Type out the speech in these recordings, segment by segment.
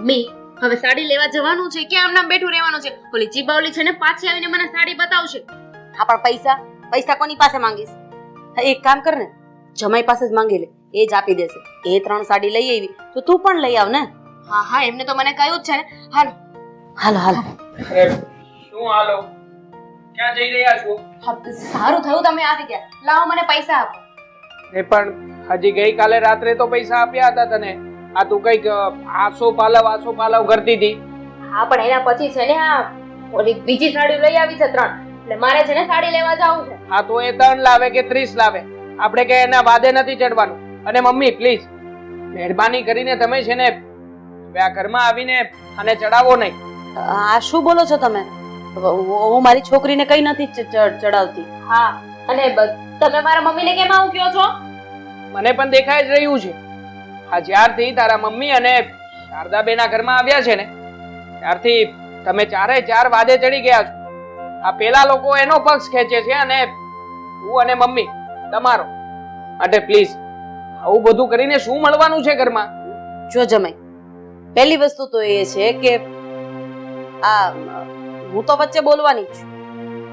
Mummy હવે સાડી લેવા જવાનું છે કે આમ નામ બેઠું રહેવાનું છે? ઓલી ચીબાવલી છે ને પાછી આવીને મને સાડી બતાવશે. હા પણ પૈસા કોની પાસે માંગીશ? એક કામ કર ને, જમાઈ પાસે જ માંગી લે, એ જ આપી દેશે. એ 3 સાડી લઈ આવી તો તું પણ લઈ આવ ને. હા એમને તો મને કહ્યું જ છે ને. હાલો હાલો. શું હાલો? ક્યાં જઈ રહ્યા છો? સારું થયું તમે આવી ગયા. લાવો મને પૈસા આપો. એ પણ હજી ગઈકાલે રાત્રે તો પૈસા આપ્યા હતા તને. આ તું કઈક આસો પાલવ કરતી હતી. હા પણ એના પછી છે ને આ ઓલી બીજી સાડી લઈ આવી છે 3, એટલે મારે છે ને સાડી લેવા જવું છે. હા તો એ 3 લાવે કે 30 લાવે, આપણે કે એના વાદે નથી ચડવાનું. અને મમ્મી પ્લીઝ મહેરબાની કરીને તમે છે ને આ ઘરમાં આવીને આને ચડાવો નહીં. આ શું બોલો છો તમે? હું મારી છોકરીને કઈ નથી ચડાવતી. હા અને તમે મારા મમ્મીને કેમ આવું કહો છો? મને પણ દેખાઈ જ રહ્યું છે. હા જ્યારથી તારા મમ્મી અને શારદાબેના ઘરમાં આવ્યા છે ને ત્યારથી તમે 4 વાદે ચડી ગયા છો. આ પેલા લોકો એનો પક્ષ ખેંચે છે અને તું અને મમ્મી તમારો. માટે પ્લીઝ આવું બધું કરીને શું મળવાનું છે ઘરમાં? જો જમાઈ, પહેલી વસ્તુ તો એ છે કે આ હું તો વચ્ચે બોલવાની છું.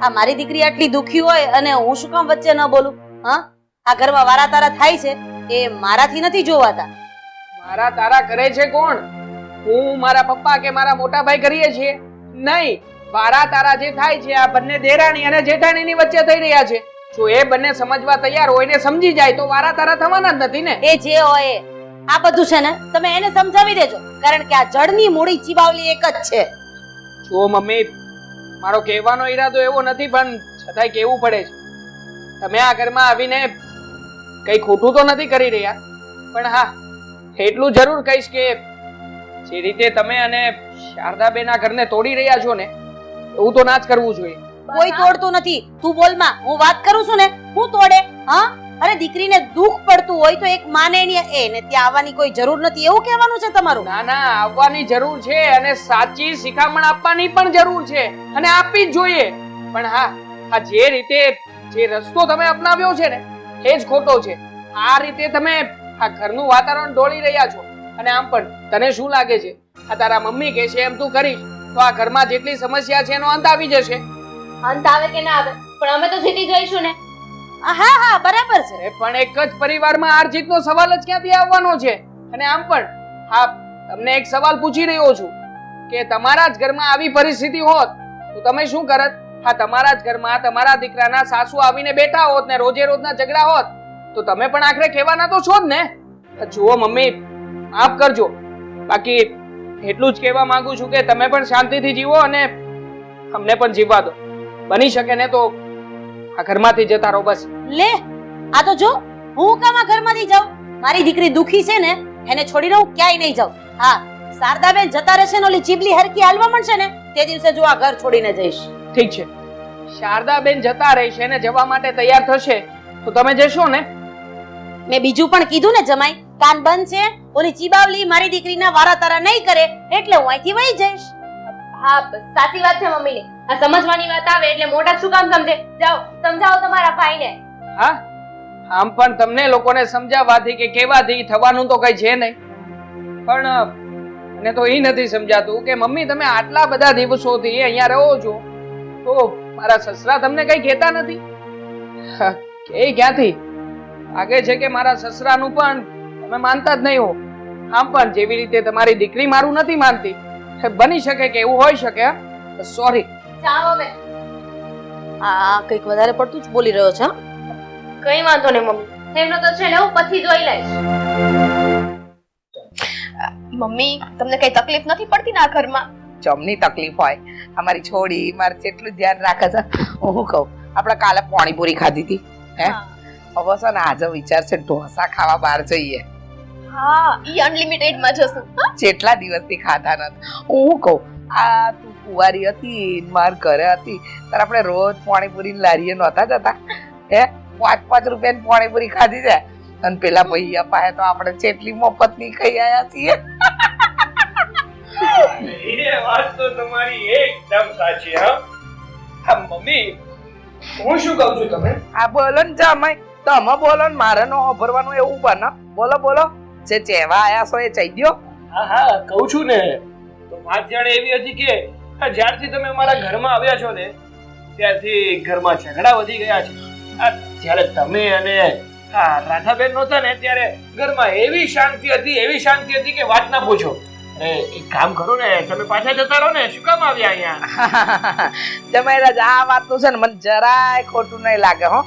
આ મારી દીકરી આટલી દુખી હોય અને હું શું કામ વચ્ચે ન બોલું? હા, આ ઘરમાં વારા તારા થાય છે એ મારાથી નથી જોવાતા. મારા તારા કરે છે કોણ? હું, મારા પપ્પા કે મારા મોટા ભાઈ કરીએ છીએ? નહીં, વારા તારા જે થાય છે આ બંને દેરાણી અને જેઠાણીની વચ્ચે થઈ રહ્યા છે. જો એ બંને સમજવા તૈયાર હોય ને સમજી જાય તો વારા તારા થવાના જ નથી ને. એ જે હોય આ બધું છે ને તમે એને સમજાવી દેજો, કારણ કે આ જળની મૂડી ચીબાવલી એક જ છે. જો મમ્મી, મારો કહેવાનો ઈરાદો એવો નથી પણ છતાંય કહેવું પડે છે. તમે આ ઘરમાં આવીને કઈ ખોટું તો નથી કરી રહ્યા, પણ હા એટલું જરૂર કહીશ કે જે રીતે તમે અને શારદાબેના ઘરને તોડી રહ્યા છો ને એવું તો ના જ કરવું જોઈએ. કોઈ તોડતું નથી. તું બોલ માં, હું વાત કરું છું ને. હું તોડે? હા, અરે દીકરીને દુઃખ પડતું હોય તો એક માને એને ત્યાં આવવાની કોઈ જરૂર નથી એવું કહેવાનું છે તમારું? ના ના, આવવાની જરૂર છે અને સાચી શિખામણ આપવાની પણ જરૂર છે અને આપવી જ જોઈએ. પણ હા, આ જે રીતે જે રસ્તો તમે અપનાવ્યો છે ને એ જ ખોટો છે. આ રીતે તમે આ ઘરનું વાતાવરણ ઢોળી રહ્યા છો. અને આમ પણ તને શું લાગે છે આ તારા મમ્મી કહે છે એમ તું કરીશ તો આ ઘરમાં જેટલી સમસ્યા છે એનો અંત આવી જશે? અંત આવે કે ના આવે પણ અમે તો જીતી જઈશું ને. હા બરાબર છે. પણ એક જ પરિવારમાં હાર જીતનો સવાલ જ ક્યાંથી આવવાનો છે? અને આમ પણ હા, તમને એક સવાલ પૂછી રહ્યો છું કે તમારા જ ઘરમાં આવી પરિસ્થિતિ હોત તો તમે શું કરત? હા, તમારા જ ઘરમાં તમારા દીકરાના સાસુ આવીને બેઠા હોત ને રોજે રોજના ઝઘડા હોત તો તમે પણ આખરે કહેવાના તો છો જ ને. જુઓ મમ્મી, માફ કરજો, બાકી એટલું જ કહેવા માંગુ છું કે તમે પણ શાંતિથી જીવો અને અમને પણ જીવવા દો. બની શકે ને તો આ ઘરમાંથી જતા રહો બસ. લે, આ તો જો હું કામ આ ઘરમાંથી જાઉં? મારી દીકરી દુખી છે ને એને છોડીને હું ક્યાંય નહીં જાઉં. હા, શારદાબેન જતા રહેશે ને ઓલી ચીબલી હરકી હાલવા મળશે ને તે દિવસે જો આ ઘર છોડીને જઈશ. ઠીક છે, શારદાબેન જતા રહેશે ને જવા માટે તૈયાર થશે તો તમે જશો ને? મેં બીજું પણ કીધું ને જમાઈ, કાન બંધ છે. ઓલી ચીબાવલી મારી દીકરીના વારા તારા નહીં કરે એટલે હું અહીંથી વહી જઈશ. હા સાચી વાત છે મમ્મીની. આ સમજવાની વાત આવે એટલે મોટા શું કામ સમજે? જાઓ સમજાવો તમારા ભાઈને. હા, આમ પણ તમને લોકોને સમજાવવાથી કે કહેવાથી થવાનું તો કઈ છે નહીં. પણ મને તો એ નથી સમજાતું કે મમ્મી તમે આટલા બધા દિવસોથી અહીંયા રહો છો તો મારા સસરા તમને કઈ કહેતા નથી? કે ક્યાંથી? લાગે છે કે મારા સસરાનું પણ તમે માનતા જ નહીં હો. આમ પણ જેવી રીતે તમારી દીકરી મારું નથી માનતી, બની શકે કે એવું હોઈ શકે. સોરી. જાઓ હવે. આ કઈક વધારે પડતું જ બોલી રહ્યો છે. કઈ વાંધો નહીં મમ્મી, એમનો તો છે ને હું પછી જોઈ લઈશ. મમ્મી તમને કઈ તકલીફ નથી પડતી ને આ ઘરમાં? જમની તકલીફ હોય. અમારી છોડી મારે જેટલું ધ્યાન રાખે છે. હું કહું આપણે કાલે પાણીપુરી ખાધી હતી હે, હવે છે ને આજે વિચાર છે ઢોસા ખાવા બહાર જઈએ. હા, ઈ અનલિમિટેડ માં જશું. જેટલા દિવસથી ખાધા નથી. હું કહું આ તું કુંવારી હતી માર ઘરે હતી ત્યારે આપણે રોજ પાણીપુરી લારીએ નહોતા જતા હે? 5-5 રૂપિયાની પાણીપુરી ખાધી જાય અને પેલા ભૈયા પાસે તો આપણે જેટલી મફત ની ખાઈ આયા છીએ. એ વાત તો તમારી એકદમ સાચી. હા મમ્મી, હું શું કહું છું તમે? આ બોલો ને જમાઈ, તમે બોલો ને મારે નો ભરવાનું એવું બને. બોલો બોલો, જે ચેવા આયા છો એ ચઈ દ્યો. હા હા કહું છું ને. તો વાત જાણે એવી હતી કે જ્યારથી તમે અમારા ઘરમાં આવ્યા છો ને ત્યારથી ઘરમાં ઝઘડા વધી ગયા છે. જ્યારે તમે અને રાધાબેન નહોતા ને ત્યારે ઘરમાં એવી શાંતિ હતી કે વાત ના પૂછો. એક કામ કરો ને, તમે પાછા જતા રહો ને. શું કામ આવ્યા અહીંયા? જમાઈ રાજ, આ વાત તો છે ને મને જરાય ખોટું નહીં લાગે હો.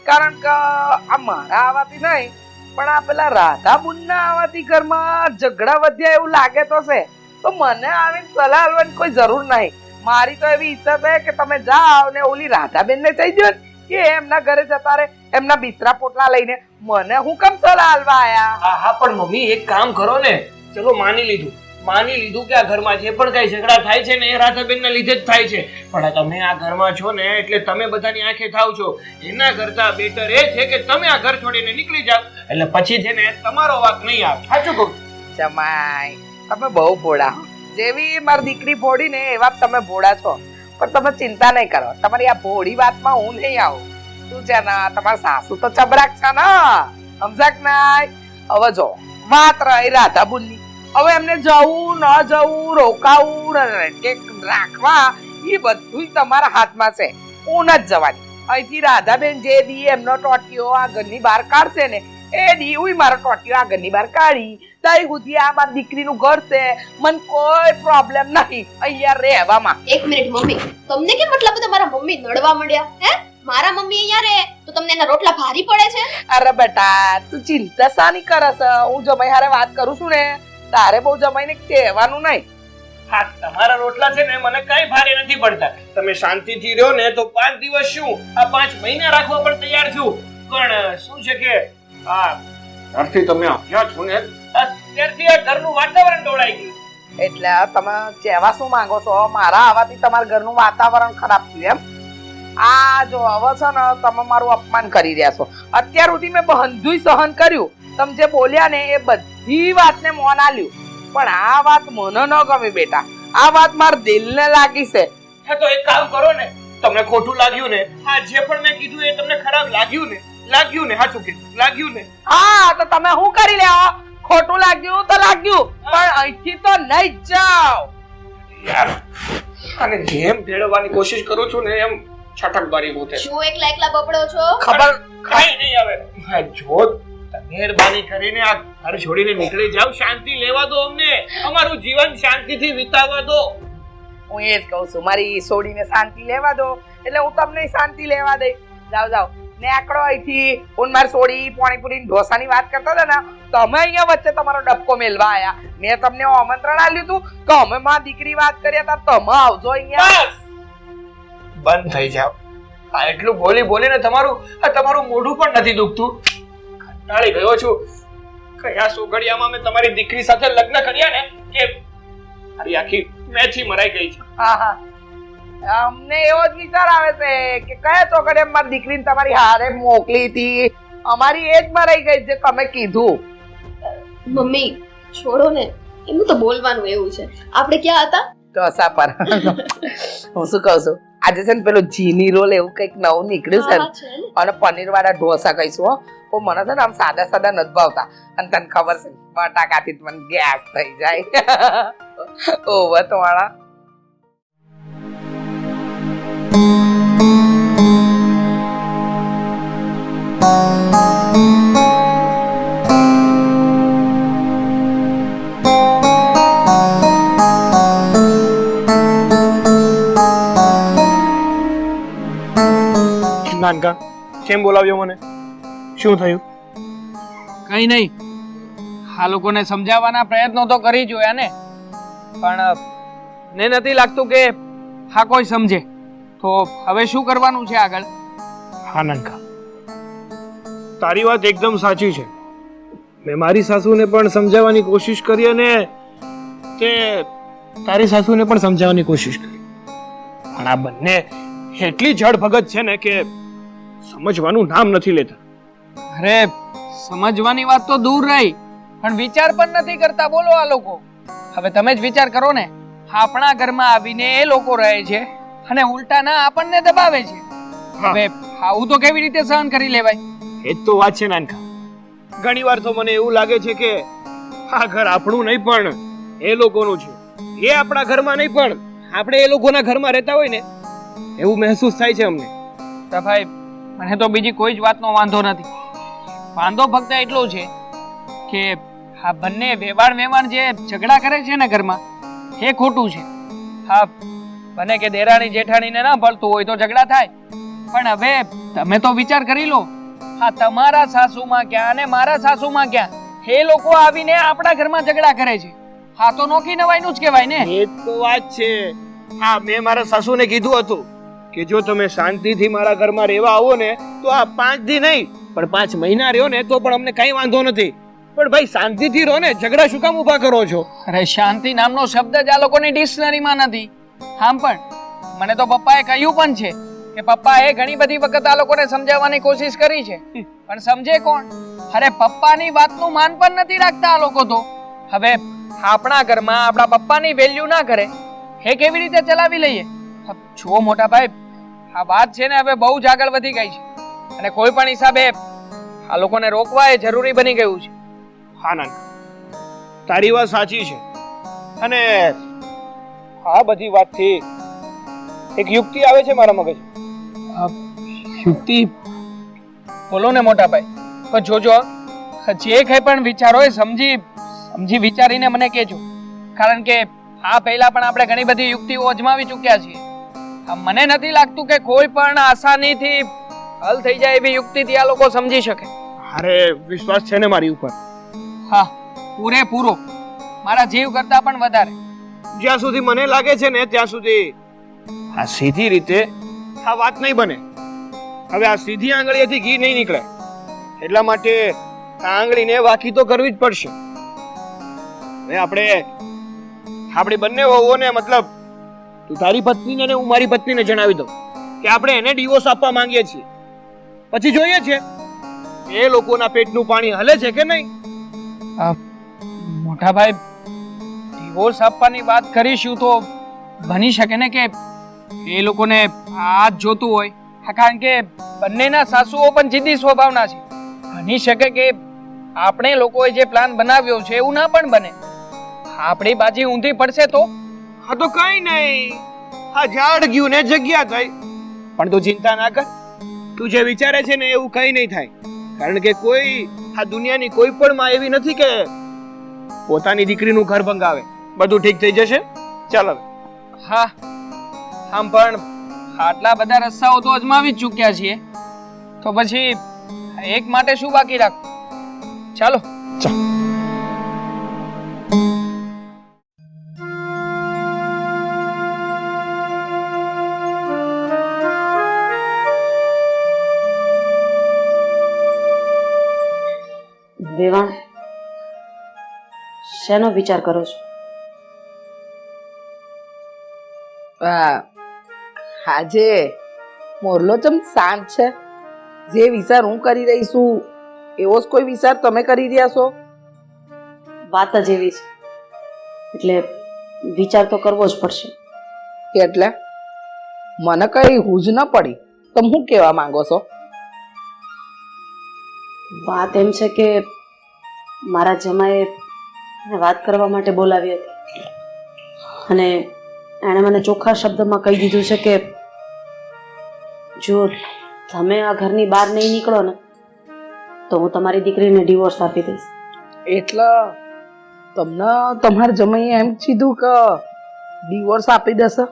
કારણ કે આ મારા આવાથી નહીં પણ આ પેલા રાધાબુનના આવાથી ઘરમાં ઝઘડા વધ્યા એવું લાગે તો છે. તો મને આવીને સલાહ આપવાની કોઈ જરૂર નહીં. મારી તો એવી ઈચ્છા છે કે તમે જાઓ ને ઓલી રાધાબેન ને કહી દો કે એમના ઘરે જતા રહે, એમના બિસ્તરા પોટલા લઈને. મને હું કેમ સલાહ આલવા આયા? હા પણ મમ્મી એક કામ કરો ને. ચલો માની લીધું કે આ ઘરમાં જે પણ કઈ ઝઘડા થાય છે ને એ રાધાબેન ના લીધે જ થાય છે. પણ તમે આ ઘરમાં છો ને એટલે તમે બધાની આંખે થાવ છો. એના કરતા બેટર એ છે કે તમે આ ઘર છોડીને નીકળી જાવ. એટલે પછી છે ને તમારો વાંક નહીં આવે. સાચું કહું? જમાઈ, તમે બહુ ભોળા હો. જેવી મારી દીકરી ભોળી ને એવા તમે ભોળા છો. પણ તમે ચિંતા નહીં કરો, તમારી આ ભોળી વાતમાં હું નહીં આવું. શું છે ને, તમારા સાસુ તો ચબરાક છે ને, સમજાક નહીં? હવે જો વાત રહી રાધાબુનની. હવે એમને જવું ન જવું, રોકાવું કે રાખવા, એ બધું તમારા હાથમાં છે. હું ન જ જવાની. અહીંથી રાધાબેન જે દી એમનો ટોટિયો આ ઘરની બહાર કાઢશે ને એ દી હું મારો ટોટિયો આ ઘરની બહાર કાઢી તઈ સુધી આ મારી દીકરીનું ઘર છે. મને કોઈ પ્રોબ્લેમ નહીં અહીંયા રહેવામાં. એક મિનિટ મમ્મી, તમને કેમ એટલા બધા મારા મમ્મી નડવા મળ્યા? હે, મારા મમ્મી અહીંયા રહે તો તમને એના રોટલા ભારી પડે છે? અરે બેટા, તું ચિંતા શાની કરે છે? હું જમાઈ હારે વાત કરું છું ને, તારે બહુ જમાઈને કહેવાનું નહીં. હા, તમારા રોટલા છે ને મને કઈ ભારે નથી પડતા. તમે શાંતિથી રહ્યો ને તો 5 દિવસ શું આ 5 મહિના રાખવા પણ તૈયાર છું. પણ શું છે કે ત્યારથી તમે આવ્યા છો ને ત્યારથી આ ઘરનું વાતાવરણ ઢોળાઈ ગયું. એટલે તમે કહેવા શું માંગો છો? મારા આવવાથી તમારા ઘરનું વાતાવરણ ખરાબ થયું એમ? આ જો હવે છે ને તમે મારું અપમાન કરી રહ્યા છો. અત્યાર સુધી મેં બધું સહન કર્યું. તમે જે બોલ્યા ને એ બધી વાતને મોન આલ્યું. પણ આ વાત મને ન ગમી બેટા. આ વાત મારા દિલને લાગી છે. તો એક કામ કરો ને, તમને ખોટું લાગ્યું ને, હા જે પણ મેં કીધું એ તમને ખરાબ લાગ્યું ને સાચું કીધું લાગ્યું ને, હા તો તમે શું કરી લેવા? ખોટું લાગ્યું તો લાગ્યું, પણ અહીંથી તો નહીં જાઓ યાર. અને જેમ ભેળવવાની કોશિશ કરું છું ને એમ છટકબારી ગોતે. શું એકલા એકલા બબડો છો? ખબર કઈ નહીં આવે. જો મહેરબાની કરીને આ ઘર છોડીને નીકળી જાવ. શાંતિ લેવા દો અમને. અમારું જીવન શાંતિથી વિતાવવા દો. હું એ જ કહું છું, મારી સોડીને શાંતિ લેવા દો એટલે હું તમને શાંતિ લેવા દઈ. જાઓ ને આકડો અહીંથી. હું મારી સોડી પાણીપુરી ઢોસાની વાત કરતા હતા ને, તમે અહીંયા વચ્ચે તમારો ડબકો મેલવા આયા. મેં તમને આમંત્રણ આપ્યું હતું કે અમે માં દીકરી વાત કર્યા હતા, તમે આવજો અહીંયા. બંધ થઈ જાવ. આ એટલું બોલીને તમારું મોઢું પણ નથી દુખતું? કંટાળી ગયો છું. કયા સોગડિયામાં મેં તમારી દીકરી સાથે લગ્ન કર્યા ને કે મારી આખી મેથી મરાઈ ગઈ છે. હા, અમને એવો જ વિચાર આવે છે કે કયા ચોકડે મારી દીકરીને તમારી હારે મોકલી હતી. અમારી એ જ મરાઈ ગઈ જે તમે કીધું. મમ્મી છોડો ને, એનું તો બોલવાનું એવું છે. આપણે ક્યાં હતા? ઢોસા પર. હું શું કહું છું, આજે છે ને પેલો જીની રોલ એવું કઈક નવું નીકળ્યું છે ને, અને પનીર વાળા ઢોસા કહીશું હો. તો મને છે ને આમ સાદા નથી ભાવતા. અને તને ખબર છે બટાકાથી મને ગેસ થઈ જાય. ઓવત વાળા. નાનકા, કેમ બોલાવ્યો મને? શું થયું? કઈ નહીં, આ લોકોને સમજાવવાના પ્રયત્નો તો કરી જોયા ને, પણ ને નથી લાગતું કે હા કોઈ સમજે. તો હવે શું કરવાનું છે આગળ? હા નાનકા, તારી વાત એકદમ સાચી છે. મેં મારી સાસુને પણ સમજાવવાની કોશિશ કરી અને તે તારી સાસુને પણ સમજાવવાની કોશિશ કરી. પણ આ બંને એટલી જડભગત છે ને કે સમજવાનું નામ નથી લેતા. અરે સમજવાની વાત તો દૂર રહી, પણ વિચાર પણ નથી કરતા. બોલો આ લોકો. હવે તમે જ વિચાર કરો ને, આપણા ઘરમાં આવીને એ લોકો રહે છે અને ઉલટાના આપણને દબાવે છે. હવે આવું તો કેવી રીતે સહન કરી લેવાય? એ જ તો વાત છે નાનકા. ઘણી વાર તો મને એવું લાગે છે કે આ ઘર આપણું નહીં પણ એ લોકોનું છે. એ આપણા ઘરમાં નહીં, પણ આપણે એ લોકોના ઘરમાં રહેતા હોય ને એવું મહેસૂસ થાય છે અમને. તો ભાઈ મને તો બીજી કોઈ જ વાતનો વાંધો નથી. વાંધો ફક્ત એટલો છે કે આ બંને વેવાણ જે ઝઘડા કરે છે ને ઘરમાં એ ખોટું છે. હા, બને કે દેરાણી જેઠાણીને ના ભળતું હોય તો ઝઘડા થાય, પણ હવે તમે તો વિચાર કરી લો, હા તમારા સાસુમાં ક્યાં અને મારા સાસુમાં ક્યાં એ લોકો આવીને આપણા ઘરમાં ઝઘડા કરે છે. હા તો નોખી નવાઈનું જ કહેવાય ને. એ તો વાત છે. હા, મેં મારા સાસુને કીધું હતું કે જો તમે શાંતિથી મારા ઘરમાં રહેવા આવો ને તો આ 5 દી નહીં પણ 5 મહિના રહ્યો ને તો પણ અમને કઈ વાંધો નથી. પણ ભાઈ શાંતિથી રહો ને, ઝઘડા શું કામ ઊભા કરો છો? અરે શાંતિ નામનો શબ્દ જ આ લોકોની ડિક્શનરીમાં નથી. આમ પણ મને તો પપ્પાએ કહ્યું પણ છે કે પપ્પાએ ઘણી બધી વખત આ લોકોને સમજાવવાની કોશિશ કરી છે, પણ સમજે કોણ? અરે પપ્પાની વાતનું માન પણ નથી રાખતા આ લોકો તો. હવે આપણા ઘરમાં આપણા પપ્પાની વેલ્યુ ના કરે એ કેવી રીતે ચલાવી લઈએ? જો મોટા ભાઈ, આ વાત છે ને હવે બહુ જ આગળ વધી ગઈ છે અને કોઈ પણ હિસાબે આ લોકોને રોકવા એ જરૂરી બની ગયું છે. હા ના, તારી વાત સાચી છે. અને આ બધી વાતથી એક યુક્તિ આવે છે મારા મગજ. યુક્તિ? બોલો ને મોટા ભાઈ. પણ જોજો, જે કંઈ પણ વિચારો એ સમજી વિચારીને મને કહેજો, કારણ કે આ પહેલા પણ આપણે ઘણી બધી યુક્તિઓ અજમાવી ચૂક્યા છીએ. મને નથી લાગતું કે કોઈ પણ આસાનીથી હલ થઈ જાય એવી યુક્તિથી આ લોકો સમજી શકે. અરે વિશ્વાસ છે ને મારી ઉપર? હા, પૂરેપૂરો, મારા જીવ કરતા પણ વધારે. જ્યાં સુધી મને લાગે છે ને ત્યાં સુધી આ સીધી રીતે આ વાત નહીં બને. હવે આ સીધી આંગળીએથી ઘી નહીં નીકળે, એટલા માટે આ આંગળીને વાકી તો કરવી જ પડશે. હવે આપણી બંને વહુઓને, મતલબ તું તારી પત્નીને અને હું મારી પત્નીને જણાવી દઉં કે આપણે એને ડિવોર્સ આપવા માંગીએ છીએ. પછી જોઈએ છે એ લોકોના પેટનું પાણી હલે છે કે નહીં. મોટા ભાઈ, ડિવોર્સ આપવાની વાત કરીશું તો બની શકે ને કે એ લોકોને આ જ જોતું હોય, કારણ કે બંનેના સાસુઓ પણ જિદ્દી સ્વભાવના છે. બની શકે કે આપણે લોકોએ જે પ્લાન બનાવ્યો છે એવું ના પણ બને. આપણી બાજી ઊંધી પડશે તો? હા તો કઈ નહીં, આ ઝાડ ગયું ને જગ્યા થઈ. પણ તું ચિંતા ના કર, તું જે વિચારે છે ને એવું કઈ નહીં થાય. કારણ કે કોઈ આ દુનિયાની કોઈ પણ માં એવી નથી કે પોતાની દીકરીનું ઘર ભંગાવે. બધું ઠીક થઈ જશે. ચાલ હવે. હા, આમ પણ આટલા બધા રસ્તાઓ તો અજમાવી જ ચૂક્યા છીએ, તો પછી એક માટે શું બાકી રાખ? ચાલો. વેવાણ, શેનો વિચાર કરો છો? આજે મોરલો ચમ શાંત છે? જે વિચાર હું કરી રહી છું એવો જ કોઈ વિચાર તમે કરી રહ્યા છો? વાત જ એવી છે એટલે વિચાર તો કરવો જ પડશે. એટલે મને કઈ હૂજ ન પડી. તમે શું કહેવા માંગો છો? વાત એમ છે કે મારા જમાએ મને વાત કરવા માટે બોલાવી હતી અને એણે મને ચોખ્ખા શબ્દમાં કહી દીધું છે કે જો તમે આ ઘરની બહાર નહીં નીકળો ને તો હું તમારી દીકરીને ડિવોર્સ આપી દઈશ. એટલે તમને તમારા જમાઈએ એમ કીધું કે ડિવોર્સ આપી દેશે?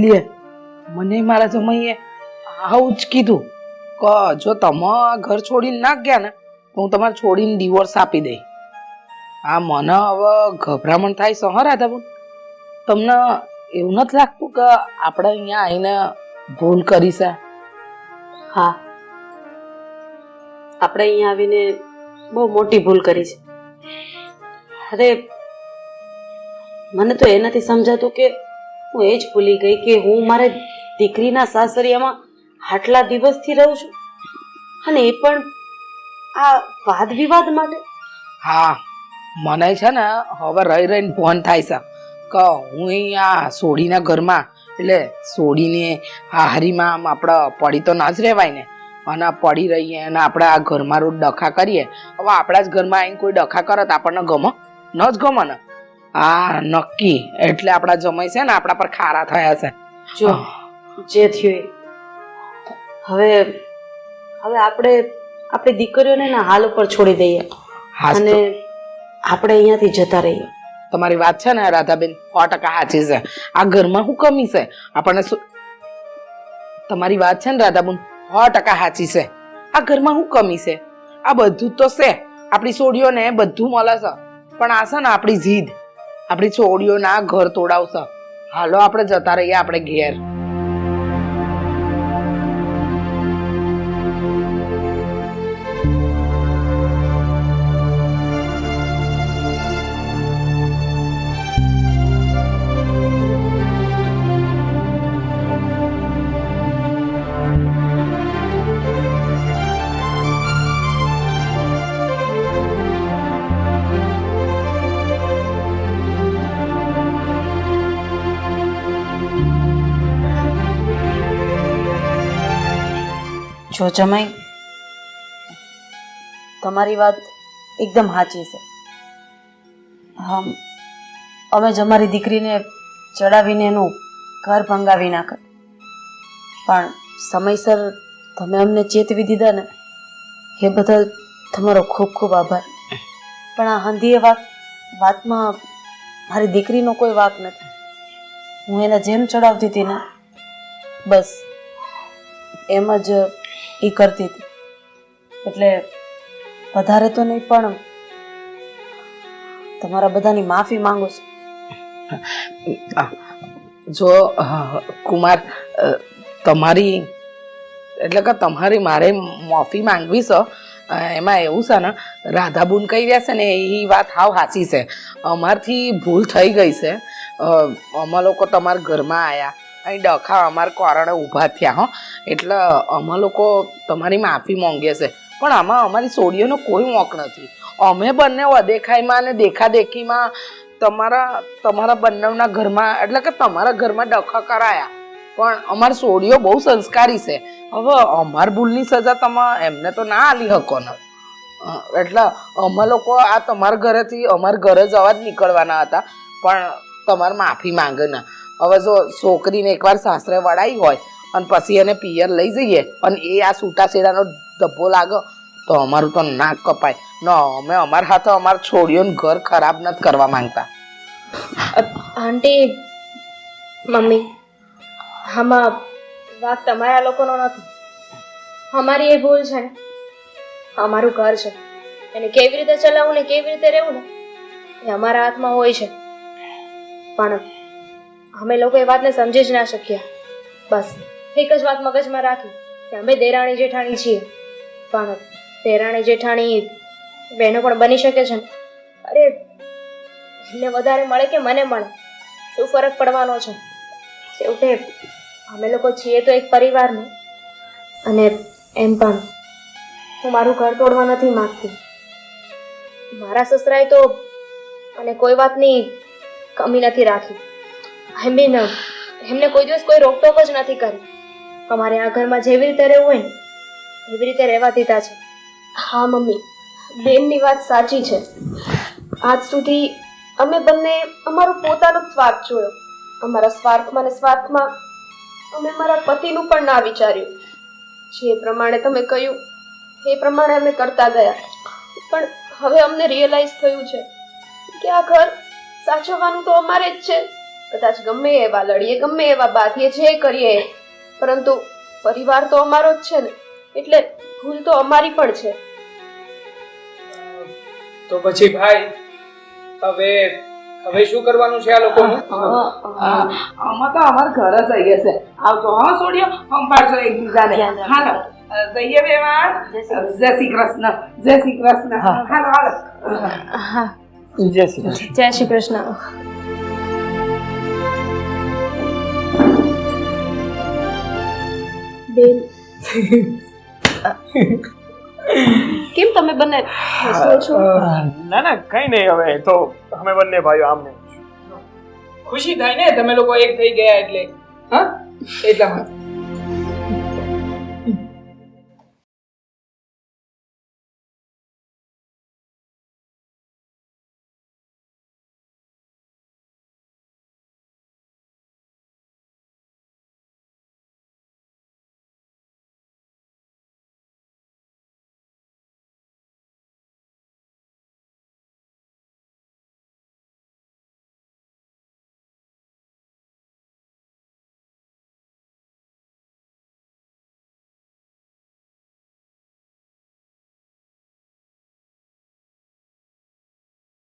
લે, મને મારા જમાઈએ આવું જ કીધું કે જો તમે ઘર છોડીને ના ગયા ને તો હું તમારે છોડીને ડિવોર્સ આપી દઈ. આ મને હવે ગભરામણ થાય છે. હા રાધાબેન, તમને એવું નથી લાગતું કે આપણે અહીંયા આવીને ભૂલ કરી છે? હા, આપણે અહીંયા આવીને બહુ મોટી ભૂલ કરી છે. અરે મને તો એ નથી સમજાતું કે હું એ જ ભૂલી ગઈ કે હું મારે દીકરીના સાસરિયામાં આટલા દિવસથી રહું છું અને એ પણ આ વાદ વિવાદ માટે. હા, મને છે ને હવે રહી રહીને ફોન થાય છે કે હું અહીંયા સોડીના ઘરમાં, એટલે સોડીને હારીમાં આમ આપણે પડી તો ના જ રહેવાય ને, અને પડી રહીએ અને આપણે આ ઘરમાં રોજ ડખા કરીએ. હવે આપણા જ ઘરમાં આવીને કોઈ ડખા કરે તો આપણને ગમે? ન જ ગમે ને. આ નક્કી એટલે આપણા જમાઈ છે ને આપણા પર ખારા થયા છે. જો જે થયું એ. હવે હવે આપણે આપણી દીકરીઓને ના હાલ ઉપર છોડી દઈએ હાસ અને તો આપણે અહીંયાથી જતા રહીએ. તમારી વાત છે ને રાધાબેન 100% સાચી છે. આ ઘરમાં શું કમી છે આપણને તમારી વાત છે ને રાધાબેન 100% સાચી છે. આ ઘરમાં શું કમી છે? આ બધું તો છે, આપણી છોડીઓને બધું મળે છે, પણ આ છે ને આપણી જીદ આપણી છોડીઓના ઘર તોડાવશે. હાલો આપણે જતા રહીએ આપણે ઘેર. જો જમાઈ, તમારી વાત એકદમ સાચી છે. અમે જ અમારી દીકરીને ચડાવીને એનું ઘર ભંગાવી નાખત, પણ સમયસર તમે અમને ચેતવી દીધા ને એ બદલ તમારો ખૂબ ખૂબ આભાર. પણ આ હંધીએ વાતમાં મારી દીકરીનો કોઈ વાંક નથી. હું એને જેમ ચડાવતી હતી ને બસ એમ જ એ કરતી હતી. એટલે વધારે તો નહીં, પણ તમારા બધાની માફી માંગુ છું. જો કુમાર, તમારી એટલે કે તમારી મારે માફી માંગવી છે. એમાં એવું છે ને, રાધાબુન કહી રહ્યા છે ને એ વાત હાવ સાચી છે. અમારથી ભૂલ થઈ ગઈ છે. અમે લોકો તમારા ઘરમાં આવ્યા, અહીં ડખા અમારા કારણે ઊભા થયા હો, એટલે અમે લોકો તમારી માફી માંગીએ છે. પણ આમાં અમારી છોડીઓનો કોઈ મોક નથી. અમે બંને અદેખાઈમાં અને દેખાદેખીમાં તમારા બંનેના ઘરમાં એટલે કે તમારા ઘરમાં ડખા કરાયા. પણ અમારી છોડીઓ બહુ સંસ્કારી છે. હવે અમાર ભૂલની સજા તમે એમને તો ના આલી શકો ને. એટલે અમે લોકો આ તમારા ઘરેથી અમારા ઘરે જવા જ નીકળવાના હતા, પણ તમારે માફી માંગે ને. હવે જો છોકરીને એકવાર સાસરે વળાઈ હોય અને પછી એને પિયર લઈ જઈએ અને એ આ છૂટાછેડાનો ધબ્બો લાગે તો અમારું તો નાક કપાય ન. અમે અમારા હાથે અમારા છોડીઓને ઘર ખરાબ નથી કરવા માંગતા. આંટી, મમ્મી, આમાં વાત તમારા લોકોનો નથી. અમારી એ ભૂલ છે ને. અમારું ઘર છે, એને કેવી રીતે ચલાવવું ને કેવી રીતે રહેવું ને એ અમારા હાથમાં હોય છે. પણ અમે લોકો એ વાતને સમજી જ ના શક્યા. બસ એક જ વાત મગજમાં રાખી કે અમે દેરાણી જેઠાણી છીએ, પણ દેરાણી જેઠાણી બહેનો પણ બની શકે છે ને. અરે એમને વધારે મળે કે મને મળે, શું ફરક પડવાનો છે? છેવટે અમે લોકો છીએ તો એક પરિવારને. અને એમ પણ હું મારું ઘર તોડવા નથી માંગતી. મારા સસરાએ તો અને કોઈ વાતની કમી નથી રાખી. આઈ મીન એમને કોઈ દિવસ કોઈ રોકટોક જ નથી કરી. અમારે આ ઘરમાં જેવી રીતે રહેવું હોય ને એવી રીતે રહેવા દીધા છે. હા મમ્મી, બેનની વાત સાચી છે. આજ સુધી અમે બંને અમારો પોતાનો જ સ્વાર્થ જોયો. અમારા સ્વાર્થમાં ને સ્વાર્થમાં અમે મારા પતિનું પણ ના વિચાર્યું. જે પ્રમાણે તમે કહ્યું એ પ્રમાણે અમે કરતા ગયા. પણ હવે અમને રિયલાઇઝ થયું છે કે આ ઘર સાચવવાનું તો અમારે જ છે. કદાચ ગમે એવા લડીએ, ગમે એવા બાંધીએ, જે કરીએ, પરંતુ પરિવાર તો અમારો જ છે ને. એટલે ભૂલ તો અમારી પણ છે. તો પછી ભાઈ હવે શું કરવાનું છે આ લોકોનું? આમાં તો અમારા ઘર જ આવીએ છે. આવજો હા છોડીઓ, સંભાળજો એકબીજાને. હાલો જઈએ બેવાણ. જય શ્રી કૃષ્ણ, જય શ્રી કૃષ્ણ. હાલો હાલો. હા, જય શ્રી કૃષ્ણ. જય શ્રી કૃષ્ણ. બેન, કેમ તમે બંને હસો છો? ના ના કઈ નહીં, હવે તો અમે બંને ભાઈઓ આમ નહીં. ખુશી થાય ને તમે લોકો એક થઈ ગયા એટલે. હા, એટલા માટે